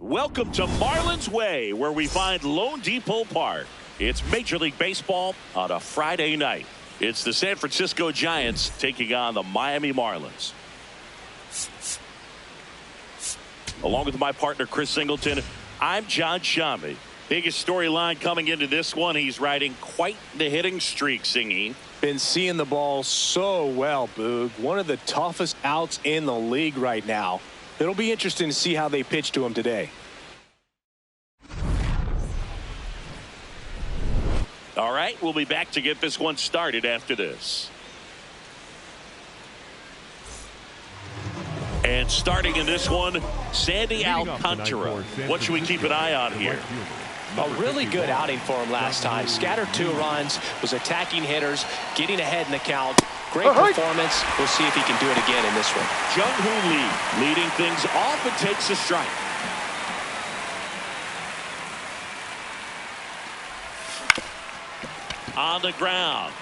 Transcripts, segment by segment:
Welcome to Marlins Way, where we find Lone Depot Park. It's Major League Baseball on a Friday night. It's the San Francisco Giants taking on the Miami Marlins. Along with my partner, Chris Singleton, I'm John Shambi. Biggest storyline coming into this one, he's riding quite the hitting streak, Singy. Been seeing the ball so well, Boog. One of the toughest outs in the league right now. It'll be interesting to see how they pitch to him today. All right, we'll be back to get this one started after this. And starting in this one, Sandy Alcantara. What should we keep an eye on here? A really good outing for him last time. Scattered 2 runs, was attacking hitters, getting ahead in the count. Great performance. We'll see if he can do it again in this one. Jung-Hoo Lee leading things off and takes a strike. On the ground.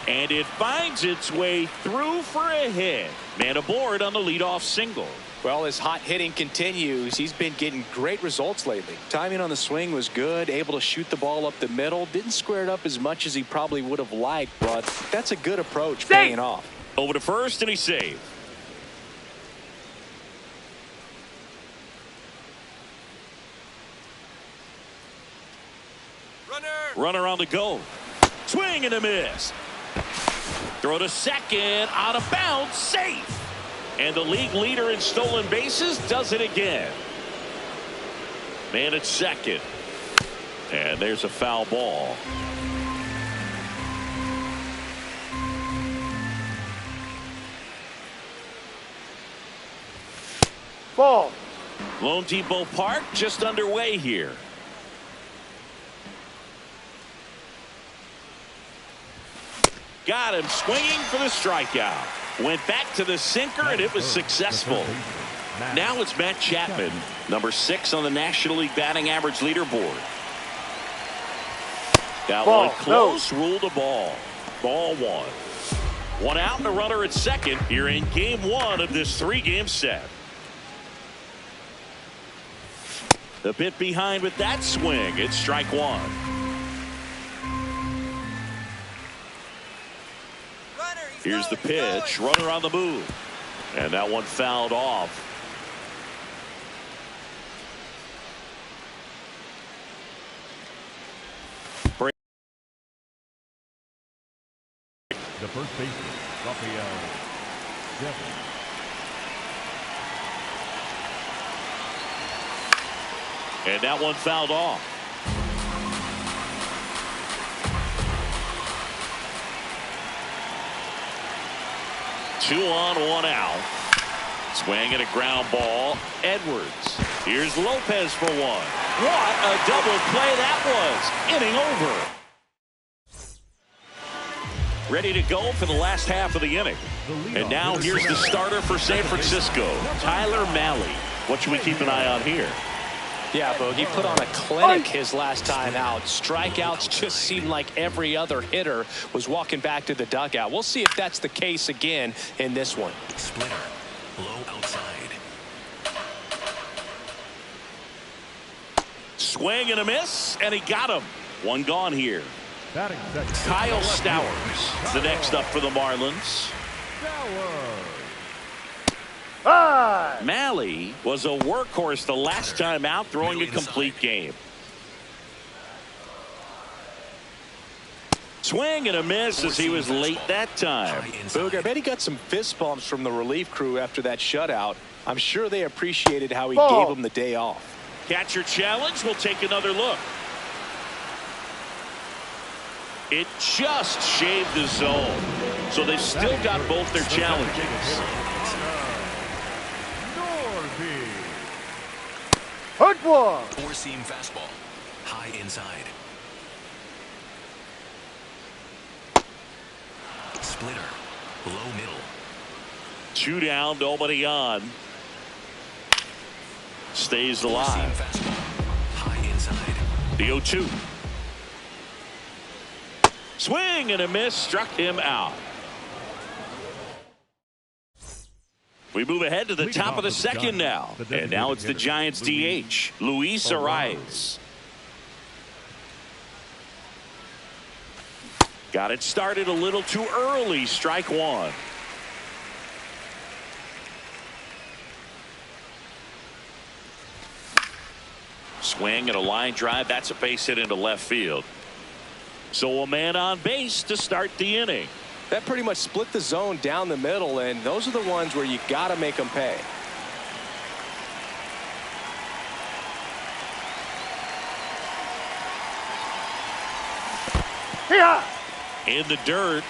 And it finds its way through for a hit. Man aboard on the leadoff single. Well, his hot hitting continues. He's been getting great results lately. Timing on the swing was good, able to shoot the ball up the middle. Didn't square it up as much as he probably would have liked, but that's a good approach, paying off. Over to first, and he saved. Runner on the go. Swing and a miss. Throw to second, out of bounds, safe. And the league leader in stolen bases does it again. Man at second. And there's a foul ball. Ball. Lone Depot Park just underway here. Got him swinging for the strikeout. Went back to the sinker, and it was successful. Now it's Matt Chapman, number 6 on the National League batting average leaderboard. That one close, ruled a ball. Ball 1. 1 out and a runner at second here in game 1 of this 3-game set. The bit behind with that swing. It's strike 1. Here's the pitch. Runner on the move. And that one fouled off. The first baseman, Rafael. And that one fouled off. Two on, 1 out. Swing and a ground ball. Edwards. Here's Lopez for 1. What a double play that was. Inning over. Ready to go for the last half of the inning. And now here's the starter for San Francisco, Tyler Mahle. What should we keep an eye on here? Yeah, Bo, he put on a clinic his last time out. Strikeouts just seemed like every other hitter was walking back to the dugout. We'll see if that's the case again in this one. Splitter, low outside. Swing and a miss, and he got him. 1 gone here. Kyle Stowers, the next up for the Marlins. Mahle was a workhorse the last time out, throwing a complete game. Swing and a miss as he was late that time. Boog, I bet he got some fist bumps from the relief crew after that shutout. I'm sure they appreciated how he gave him the day off. Catcher challenge. We'll take another look. It just shaved the zone. So they've still got both their challenges. Hard one. 4-seam fastball. High inside. Splitter. Low middle. 2 down, nobody on. Stays alive. High inside. The 0-2. Swing and a miss, struck him out. We move ahead to the top of the second now. And now it's the Giants DH, Luis Ariz. Got it started a little too early. Strike one. Swing and a line drive. That's a base hit into left field. So a man on base to start the inning. That pretty much split the zone down the middle, and those are the ones where you got to make them pay. Yeah. In the dirt.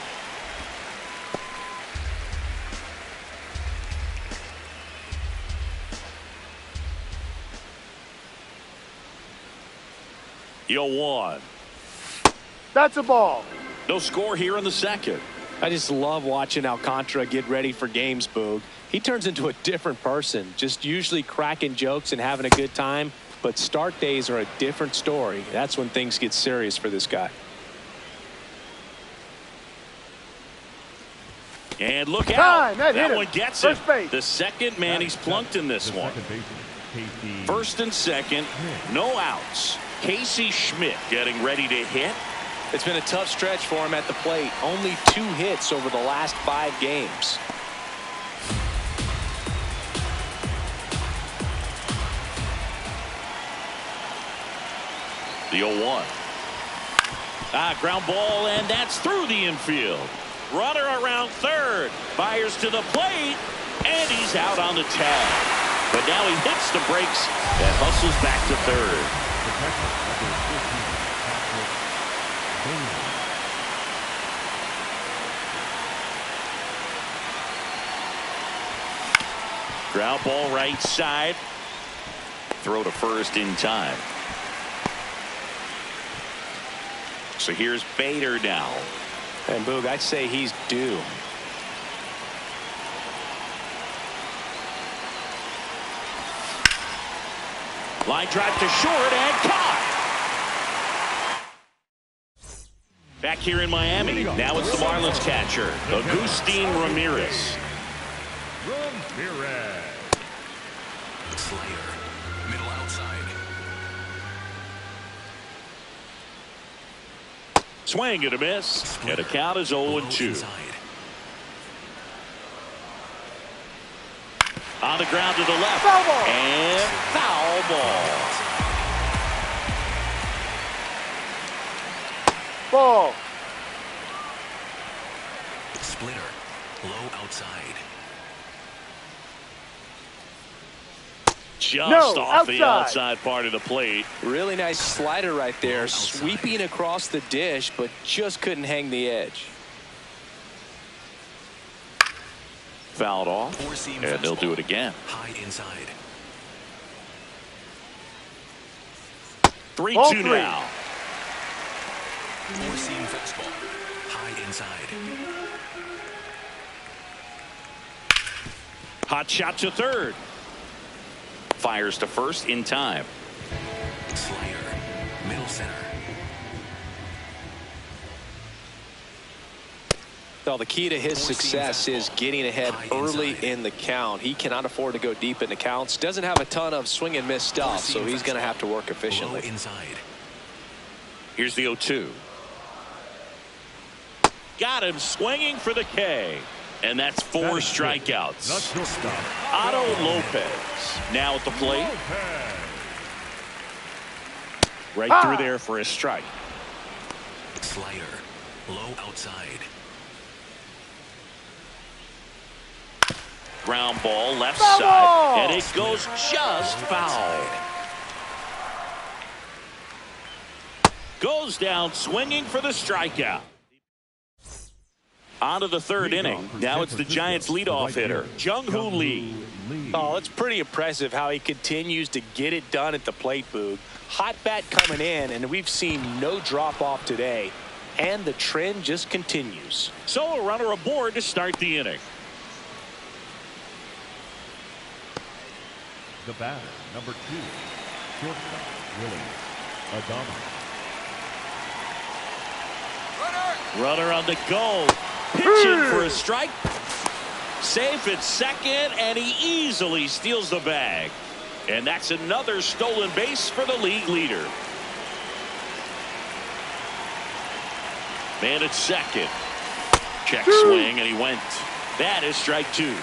Yo, 1. That's a ball. No score here in the second. I just love watching Alcantara get ready for games, Boog. He turns into a different person, just usually cracking jokes and having a good time. But start days are a different story. That's when things get serious for this guy. And look out. That one gets it. Base. The second man he's plunked in this one. First and second, no outs. Casey Schmidt getting ready to hit. It's been a tough stretch for him at the plate. Only 2 hits over the last 5 games. The 0-1. Ground ball, and that's through the infield. Runner around third. Fires to the plate, and he's out on the tag. But now he hits the brakes and hustles back to third. Ground ball right side. Throw to first in time. So here's Bader now. And Boog, I'd say he's due. Line drive to short and caught. Back here in Miami. Now it's the Marlins catcher, Agustin Ramirez. Slayer, middle outside. Swing and a miss. And a count is 0-2. On the ground to the left. Foul ball. And foul ball. Ball. Splitter, low outside. Just off the outside part of the plate. Really nice slider right there, sweeping across the dish, but just couldn't hang the edge. Fouled off, and they'll do it again. High inside. 3-2 now. Four-seam fastball. High inside. Hot shot to third. Fires to first in time. Slayer, middle center. Well, the key to his success is getting ahead early in the count. He cannot afford to go deep in the counts. Doesn't have a ton of swing and miss stuff, so he's going to have to work efficiently. Inside. Here's the 0-2. Got him swinging for the K. And that's 4 strikeouts. Otto Lopez now at the plate. Right through there for a strike. Slider, low outside. Ground ball left side. And it goes just foul. Goes down swinging for the strikeout. On to the third inning. Now it's the Giants leadoff hitter, Jung-Hoo Lee. Oh, it's pretty impressive how he continues to get it done at the plate, Boog. Hot bat coming in, and we've seen no drop off today. And the trend just continues. So a runner aboard to start the inning. The batter, number 2, shortstop, Willie Adames. Runner on the go. Pitching for a strike. Safe at second, and he easily steals the bag. And that's another stolen base for the league leader. Man at second. Check swing, and he went. That is strike two.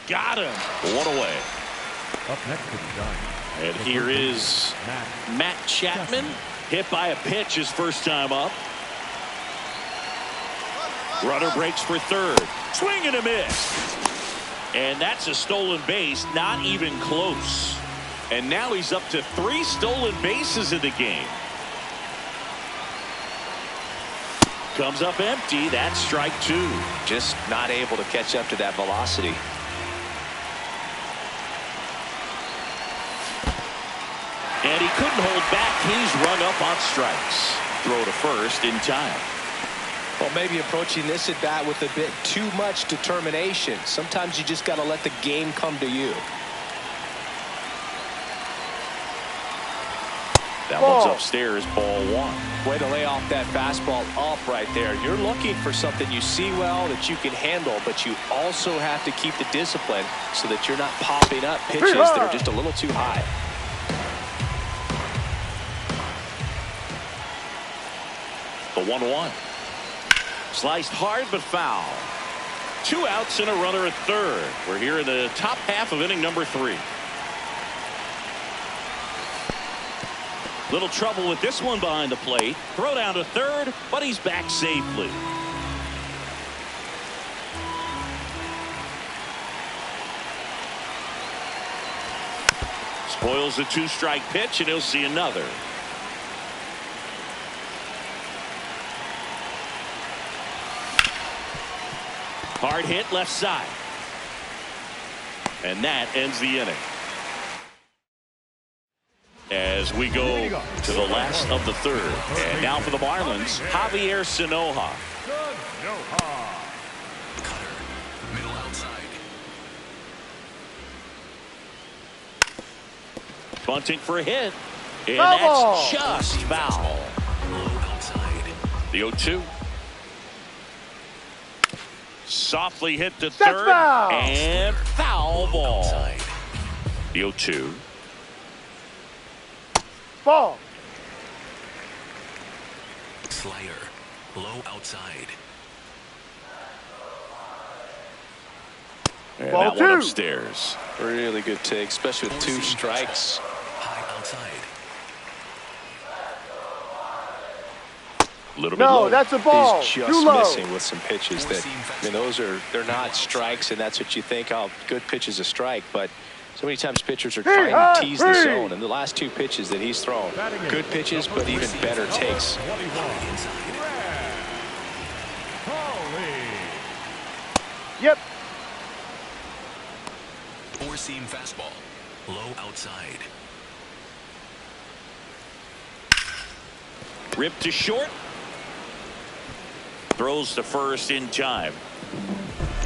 Got him. One away. Up next to the Giants. And here is Matt Chapman. Hit by a pitch his first time up. Runner breaks for third. Swing and a miss. And that's a stolen base, not even close. And now he's up to 3 stolen bases in the game. Comes up empty. That's strike two. Just not able to catch up to that velocity. And he couldn't hold back. He's rung up on strikes. Throw to first in time. Well, maybe approaching this at bat with a bit too much determination. Sometimes you just got to let the game come to you. That one's upstairs, ball one. Way to lay off that fastball up right there. You're looking for something you see well that you can handle, but you also have to keep the discipline so that you're not popping up pitches that are just a little too high. The 1-1. Sliced hard but foul. 2 outs and a runner at third. We're here in the top half of inning number 3. Little trouble with this one behind the plate. Throw down to third, but he's back safely. Spoils the 2-strike pitch, and he'll see another. Hard hit left side. And that ends the inning. As we go to the last of the third. And now for the Marlins, Javier Sinoja. Cutter. Middle outside. Bunting for a hit. And Foul. that's just foul. Low outside. The 0-2. Softly hit to That's third. foul. And foul ball. Outside. The 0-2. Ball. Slider. Low outside. And Ball that one two. upstairs. Really good take, especially with 2 strikes. High outside. A little bit No, low. that's a ball. He's Too just low. missing with some pitches that, I mean, they're not strikes, and that's what you think, oh, good pitch is a strike, but so many times pitchers are trying to tease the zone, and the last 2 pitches that he's thrown, good pitches, but even better takes. Yep. 4-seam fastball. Low outside. Ripped to short. Throws to first in time.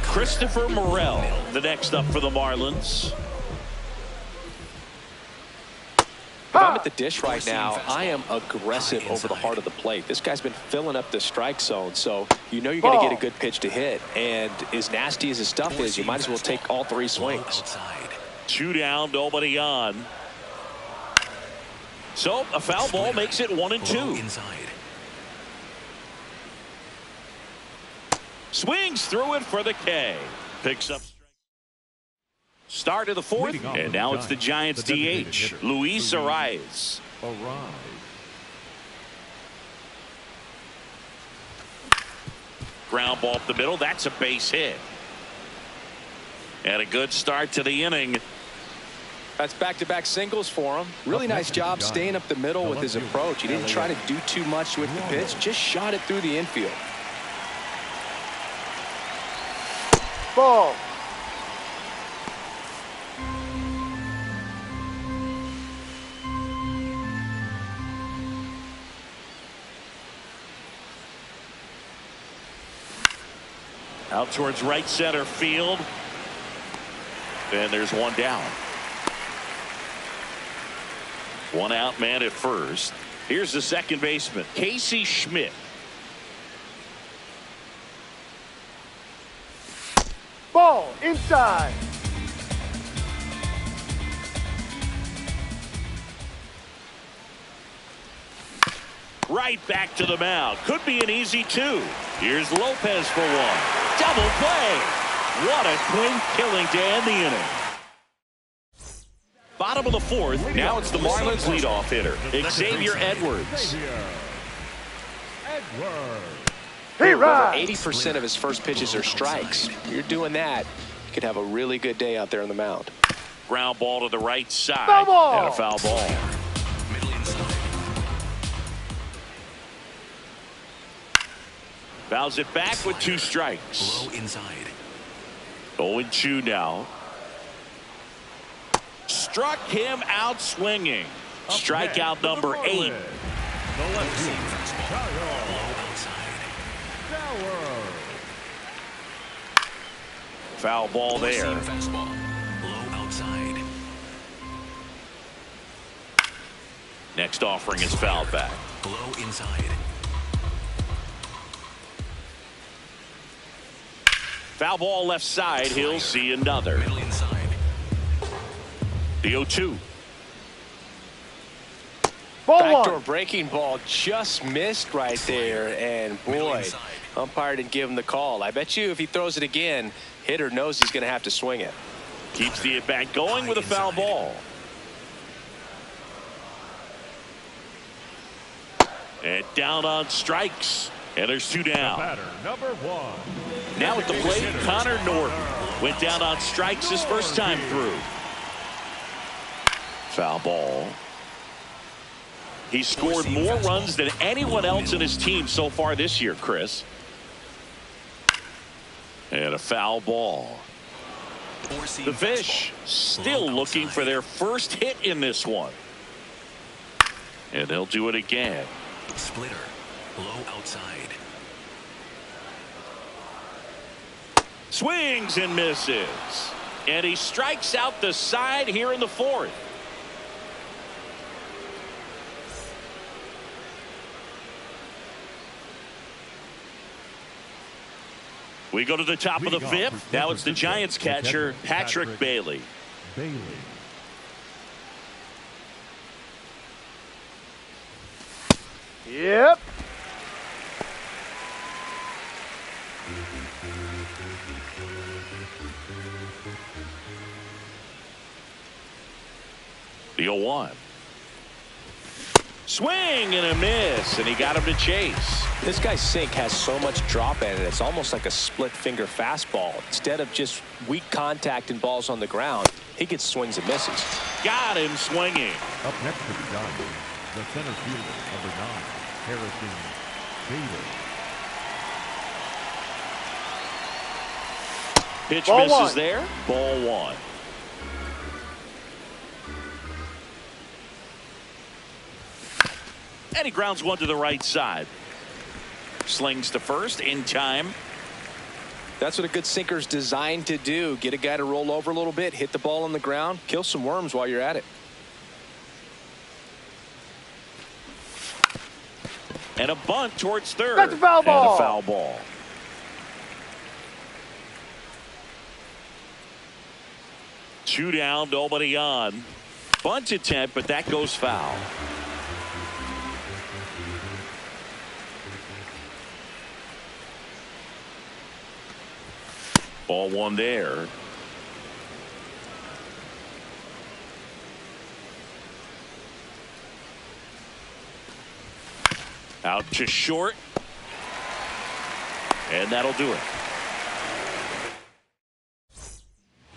Christopher Morel, the next up for the Marlins. If I'm at the dish right now, I am aggressive over the heart of the plate. This guy's been filling up the strike zone, so you know you're going to get a good pitch to hit. And as nasty as his stuff is, you might as well take all 3 swings. Outside. 2 down, nobody on. So a foul ball makes it 1-2. Inside. Swings through it for the K. Picks up. Start of the 4th, and now it's the Giants DH, Luis Arias. Ground ball up the middle. That's a base hit. And a good start to the inning. That's back-to-back singles for him. Really nice job staying up the middle with his approach. He didn't try to do too much with the pitch, just shot it through the infield. Ball. Out towards right center field. And there's one down. 1 out, man at first. Here's the second baseman, Casey Schmidt. Ball inside. Right back to the mound. Could be an easy two. Here's Lopez for one. Double play. What a clean killing to end the inning. Bottom of the fourth. Now it's the Marlins leadoff hitter, Xavier Edwards. He Over rides. 80% of his first pitches are strikes. You're doing that, you could have a really good day out there on the mound. Ground ball to the right side. Foul ball. And a foul ball. Middle inside. Fouls it back with 2 strikes. Low inside. 0-2 now. Struck him out swinging. Strikeout number 8. Four-seam fastball. Low outside. Foul ball there. Four-seam fastball. Low outside. Next offering is fouled back. Low inside. Foul ball left side. He'll see another. Middle inside. The 0-2. Ball Backdoor one. breaking ball just missed right there, and boy, umpire didn't give him the call. I bet you if he throws it again, hitter knows he's going to have to swing it. Keeps the at-bat going with a foul ball. And down on strikes. And there's 2 down. Batter number 1. Now at the plate, Connor Norton. Went down on strikes his first time through. Foul ball. He scored more runs than anyone else in his team so far this year, Chris. And a foul ball. Four-seam The Fish fastball. still Low looking outside. for their first hit in this one. And they'll do it again. Splitter. Low outside. Swings and misses. And he strikes out the side here in the fourth. We go to the top of the fifth. Now it's the Giants catcher, Patrick Bailey. Yep. The 0-1. Swing and a miss, and he got him to chase. This guy's sink has so much drop in it, it's almost like a split finger fastball. Instead of just weak contact and balls on the ground, he gets swings and misses. Got him swinging. Up next for the Giants, the center fielder, number 9, Harrison Bader. Pitch Ball misses one. there. Ball 1. And he grounds one to the right side. Slings to first in time. That's what a good sinker's designed to do. Get a guy to roll over a little bit, hit the ball on the ground, kill some worms while you're at it. And a bunt towards third. That's a foul And ball. a foul ball. Two down, nobody on. Bunt attempt, but that goes foul. Ball 1 there. Out to short. And that'll do it.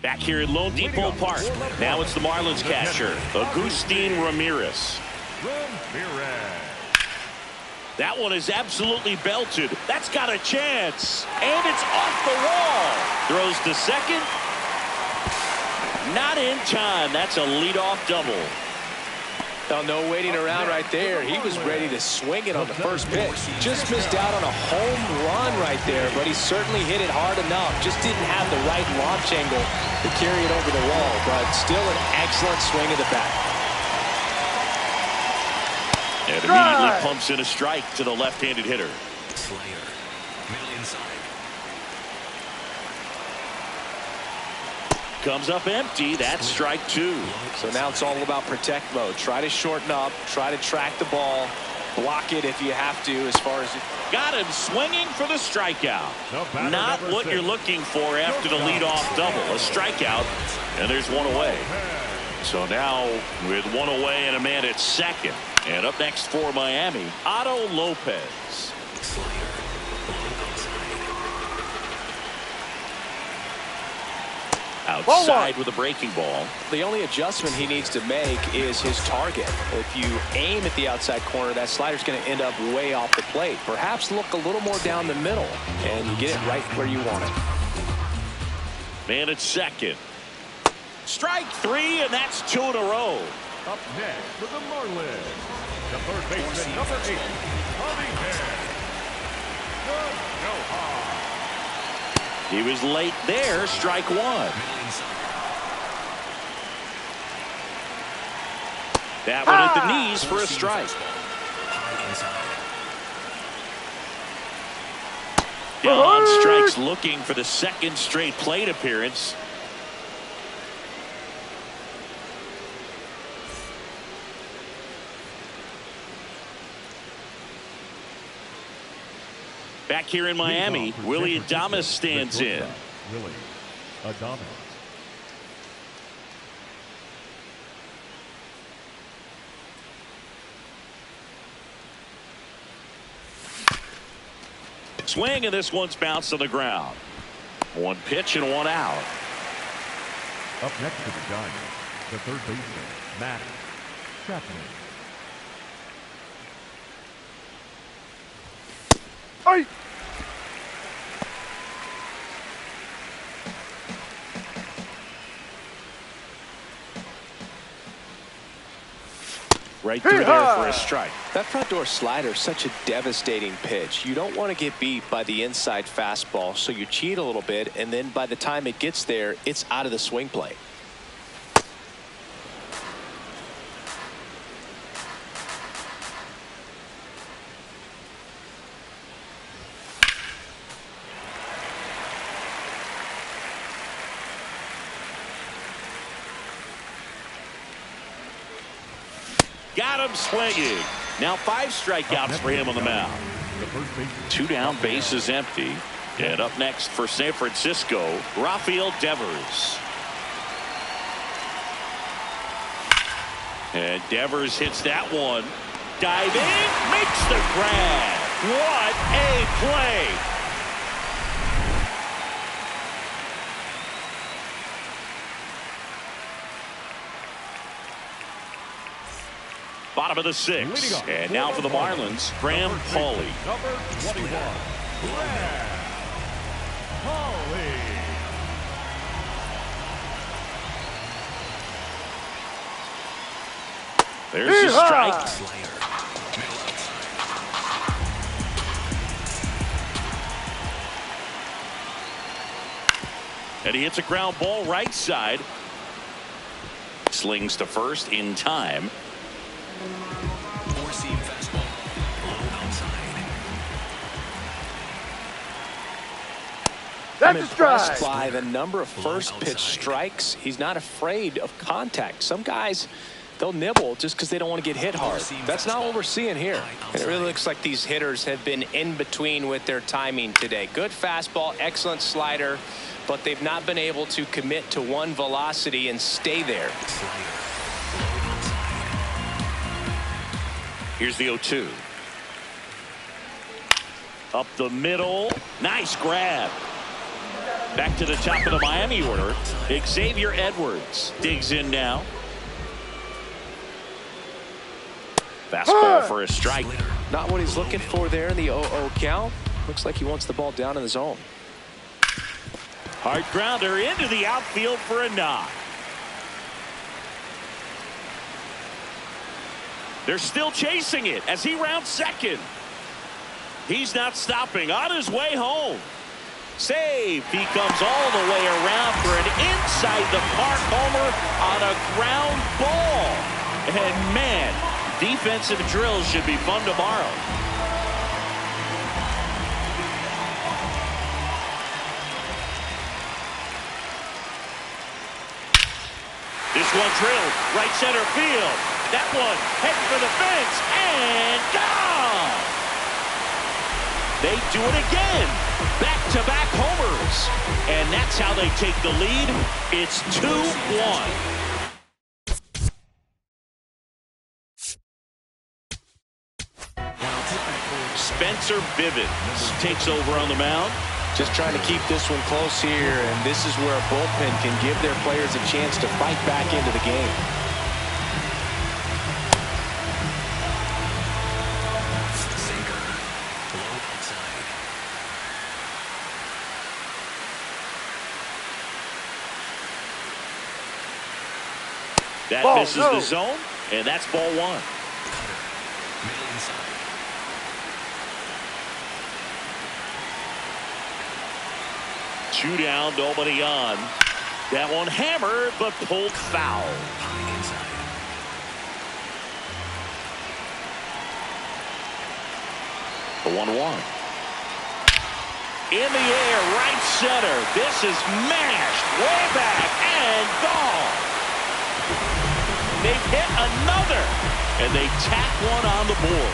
Back here at Lone Depot Park. Now it's the Marlins catcher, Agustin Ramirez. That one is absolutely belted. That's got a chance. And it's off the wall. Throws to second. Not in time. That's a leadoff double. Oh, no waiting around right there. He was ready to swing it on the first pitch. Just missed out on a home run right there, but he certainly hit it hard enough. Just didn't have the right launch angle to carry it over the wall, but still an excellent swing of the bat. And immediately pumps in a strike to the left-handed hitter. Slayer. Middle inside. Comes up empty. That's strike two. So now it's all about protect mode. Try to shorten up. Try to track the ball. Block it if you have to as far as... Got him swinging for the strikeout. Not what you're looking for after the leadoff double. A strikeout, and there's one away. So now with one away and a man at second. And up next for Miami, Otto Lopez. Outside with a breaking ball. The only adjustment he needs to make is his target. If you aim at the outside corner, that slider's going to end up way off the plate. Perhaps look a little more down the middle, and you get it right where you want it. Man at second. Strike three, and that's two in a row. Up next for the Marlins, the third baseman, number 8, Tommy He was late there. Strike one. That one at the knees for a strike. Down on strikes, looking for the second straight plate appearance. Back here in Miami, Willie Adames stands in. Willie Adames. Swing, and this one's bounced on the ground. One pitch and one out. Up next to the Giants, the third baseman, Matt Chapman. Hey! Right through there for a strike. That front door slider is such a devastating pitch. You don't want to get beat by the inside fastball, so you cheat a little bit, and then by the time it gets there, it's out of the swing plane. Got him swinging. Now 5 strikeouts for him on the mound. 2 down, bases empty. And up next for San Francisco, Rafael Devers. And Devers hits that one. Diving, makes the grab. What a play. Bottom of the 6th. And now for the Marlins, Graham Pauley. Number 21, Graham Pauley. There's the strike. And he hits a ground ball right side. Slings to first in time. Four-seam fastball. Low outside. I'm That's a impressed strike. by the number of first pitch strikes. He's not afraid of contact. Some guys, they'll nibble just because they don't want to get hit hard. That's not what we're seeing here. And it really looks like these hitters have been in between with their timing today. Good fastball, excellent slider, but they've not been able to commit to one velocity and stay there. Here's the 0-2. Up the middle. Nice grab. Back to the top of the Miami order. Xavier Edwards digs in now. Fastball for a strike. Not what he's looking for there in the 0-0 count. Looks like he wants the ball down in the zone. Hard grounder into the outfield for a knock. They're still chasing it as he rounds second. He's not stopping. On his way home. Save. He comes all the way around for an inside the park homer on a ground ball. And man, defensive drills should be fun tomorrow. This one drilled right center field. That one heading for the fence and gone. They do it again. Back-to-back homers. And that's how they take the lead. It's 2-1. Spencer Bivens takes over on the mound. Just trying to keep this one close here, and this is where a bullpen can give their players a chance to fight back into the game. Sinker. Low outside. That Ball, misses no. the zone, and that's ball one. Cutter. Middle inside. Two down, nobody on. That one hammered, but pulled foul. High inside. The 1-1. In the air, right center. This is mashed way back and gone. They've hit another, and they tack one on the board.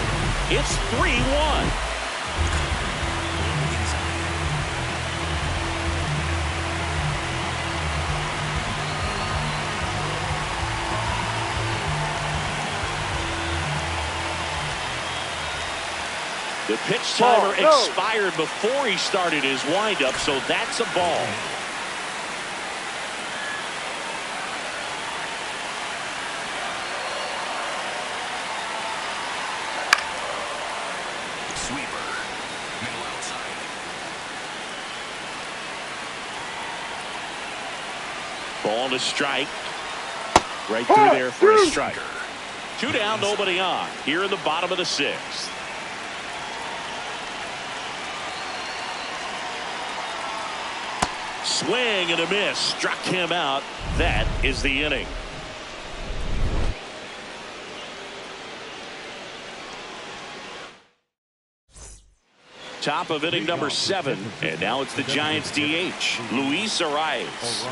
It's 3-1. The pitch timer Ball, no. expired before he started his windup, so that's a ball. Sweeper. Middle outside. Ball to strike. Right through there for a strike. Two down, nobody on. Here in the bottom of the sixth. Swing and a miss. Struck him out. That is the inning. Top of inning number 7. And now it's the Giants DH, Luis Arias.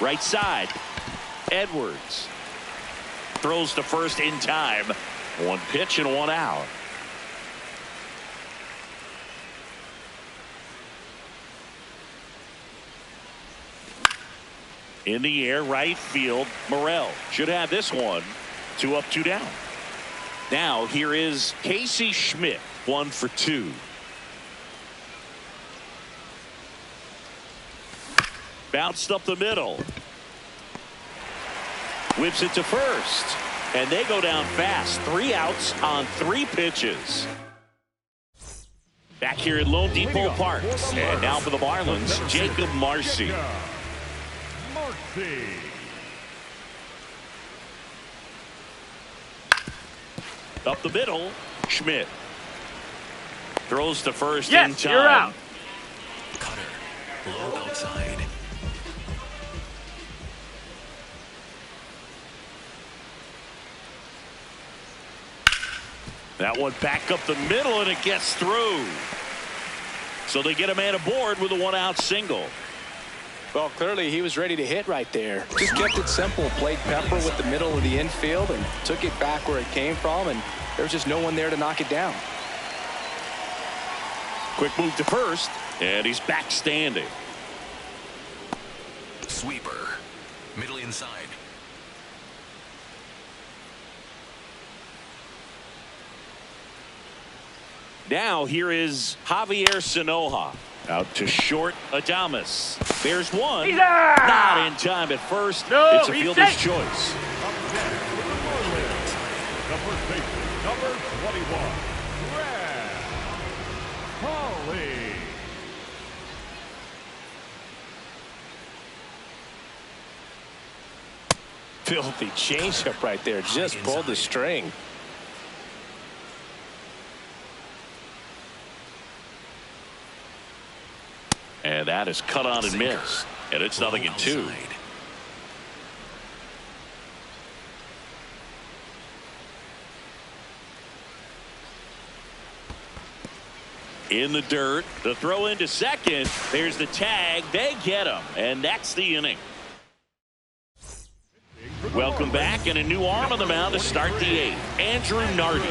Right side. Edwards. Throws to first in time. One pitch and one out. In the air, right field. Morel should have this one. 2 up, 2 down. Now here is Casey Schmidt, 1 for 2. Bounced up the middle. Whips it to first. And they go down fast. 3 outs on 3 pitches. Back here at Lone Depot Park. And now for the Marlins, Jacob Marcy. Up the middle, Schmidt. Throws to first in Yes, time. you're out. Cutter. Low outside. That one back up the middle, and it gets through. So they get a man aboard with a 1-out single. Well, clearly he was ready to hit right there. Just kept it simple, played pepper with the middle of the infield and took it back where it came from, and there was just no one there to knock it down. Quick move to first, and he's back standing. Sweeper. Middle inside. Now here is Javier Sanoja. Out to short, Adames. There's one. He's out. Not in time at first. No, it's a he's fielder's safe. choice. The first baseman, number 21, Brad Holly. Filthy changeup right there. Just pulled the string. And that is cut on and missed. And it's 0-2. In the dirt, the throw into second. There's the tag. They get him, and that's the inning. Welcome back, and a new arm on the mound to start the eighth. Andrew Nardi.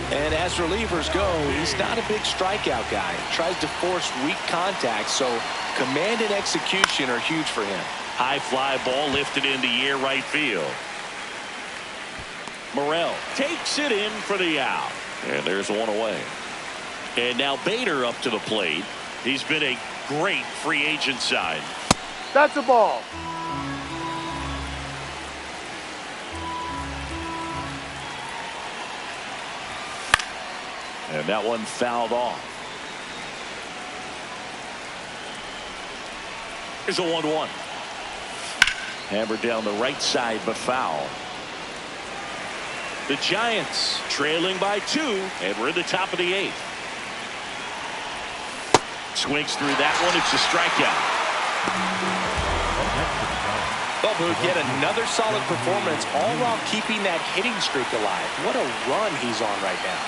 And as relievers go, he's not a big strikeout guy. He tries to force weak contact, so command and execution are huge for him. High fly ball lifted into air right field. Morel takes it in for the out. And there's one away. And now Bader up to the plate. He's been a great free agent sign. That's a ball. And that one fouled off. Here's a 1-1. Hammered down the right side, but foul. The Giants trailing by 2, and we're in the top of the 8th. Swings through that one. It's a strikeout. Well, Booth, yet another solid performance, all while keeping that hitting streak alive. What a run he's on right now.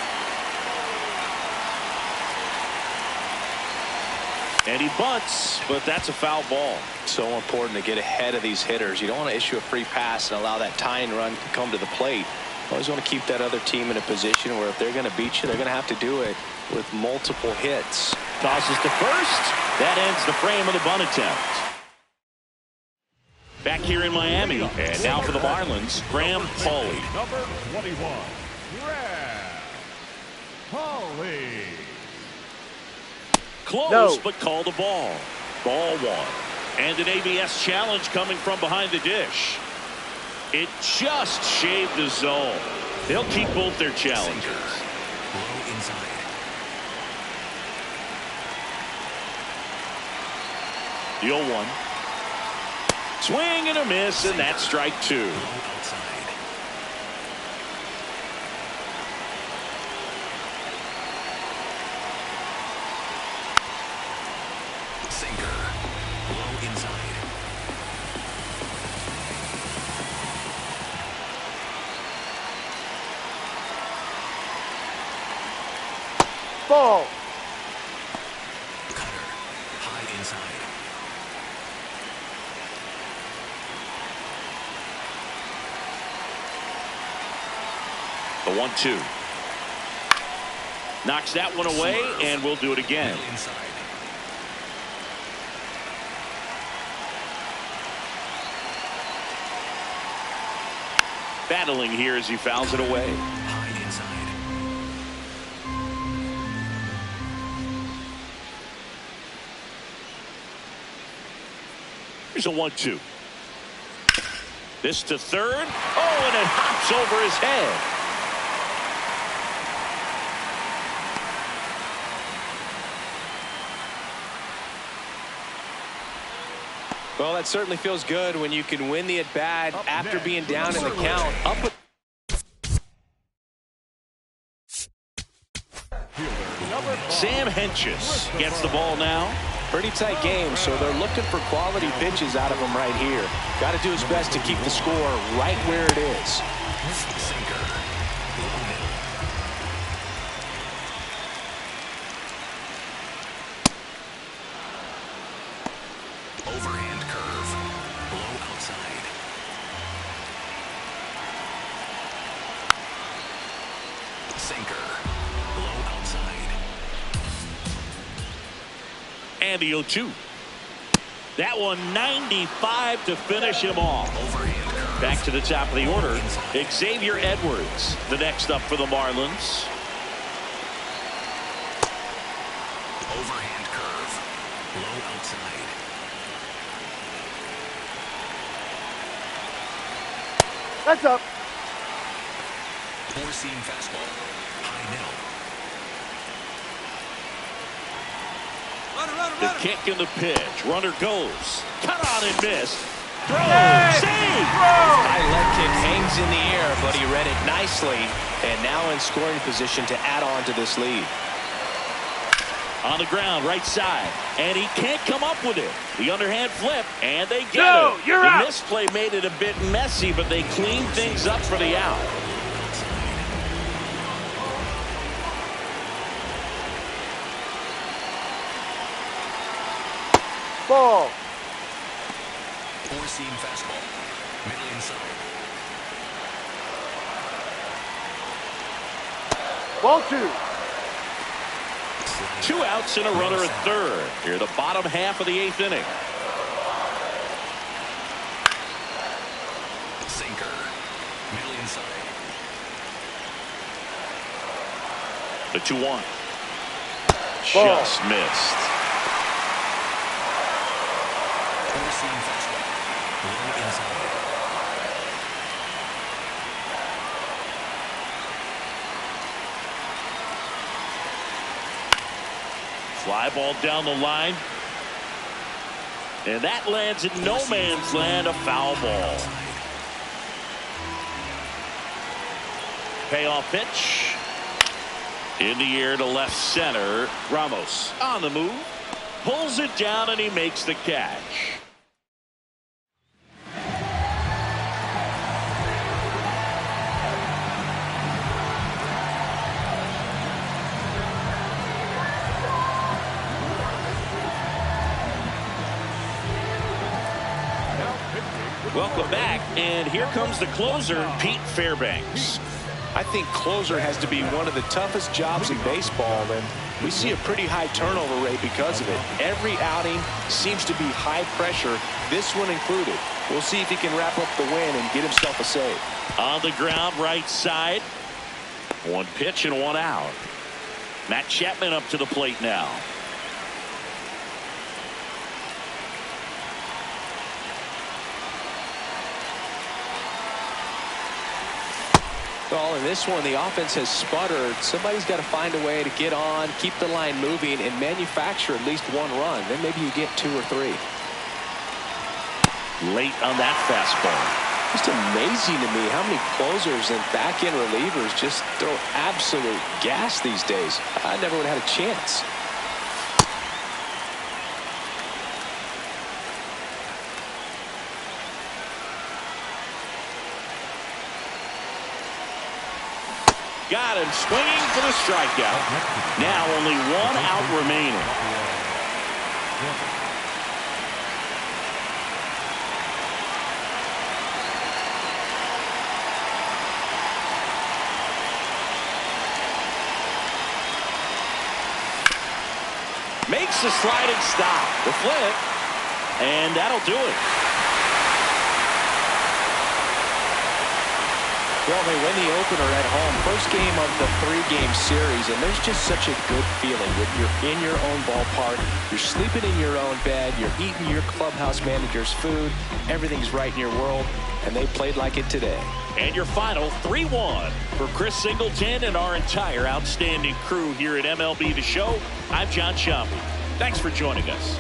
And he bunts, but that's a foul ball. So important to get ahead of these hitters. You don't want to issue a free pass and allow that tying run to come to the plate. You always want to keep that other team in a position where if they're going to beat you, they're going to have to do it with multiple hits. Tosses to first. That ends the frame of the bunt attempt. Back here in Miami. And now for the Marlins, Graham Pauley. Number 21, Graham Pauley. Close, No. but called a ball. Ball 1. And an ABS challenge coming from behind the dish. It just shaved the zone. They'll keep both their challenges. Low inside. The 0-1. Swing and a miss, and that's strike 2. Low outside. Sinker. Low inside. Ball. Cutter. High inside. The 1-2. Knocks that one away, and we'll do it again. Middle inside. Battling here as he fouls it away. High inside. Here's a 1-2. This to third. Oh, and it hops over his head. Well, that certainly feels good when you can win the at-bat after being down in the count. Sam Hentges gets the ball now. Pretty tight game, so they're looking for quality pitches out of him right here. Got to do his best to keep the score right where it is. Sinker. Low middle. Overhand curve. Low outside. Sinker. Low outside. And the 0-2. That one 95 to finish him off. Overhand curve. Back to the top of the order. Xavier Edwards, the next up for the Marlins. Overhand curve. Low outside. That's up. Four-seam fastball. High middle. The kick and the pitch. Runner goes. Cut on and missed. Throw. Save. High leg kick hangs in the air, but he read it nicely, and now in scoring position to add on to this lead. On the ground, right side. And he can't come up with it. The underhand flip, and they get it. You're the out. misplay made it a bit messy, but they cleaned things up for the out. Ball. Four-seam fastball. Middle inside. Ball 2. 2 outs and a runner at third. Here, the bottom half of the 8th inning. Sinker. Middle inside. The 2-1. Ball. Just missed. Four-seam fastball. Low inside. Fly ball down the line. And that lands in no man's land, a foul ball. Payoff pitch. In the air to left center. Ramos on the move. Pulls it down and he makes the catch. Welcome back, and here comes the closer, Pete Fairbanks. I think closer has to be one of the toughest jobs in baseball, and we see a pretty high turnover rate because of it. Every outing seems to be high pressure, this one included. We'll see if he can wrap up the win and get himself a save. On the ground, right side. 1 pitch and 1 out. Matt Chapman up to the plate now. Well, in this one, the offense has sputtered. Somebody's got to find a way to get on, keep the line moving, and manufacture at least 1 run. Then maybe you get 2 or 3. Late on that fastball. Just amazing to me how many closers and back-end relievers just throw absolute gas these days. I never would have had a chance. Got him swinging for the strikeout. Now only 1 out remaining. Makes a sliding stop. The flip. And that'll do it. Well, they win the opener at home. First game of the 3-game series, and there's just such a good feeling when you're in your own ballpark, you're sleeping in your own bed, you're eating your clubhouse manager's food, everything's right in your world, and they played like it today. And your final 3-1 for Chris Singleton and our entire outstanding crew here at MLB The Show. I'm John Sciambi. Thanks for joining us.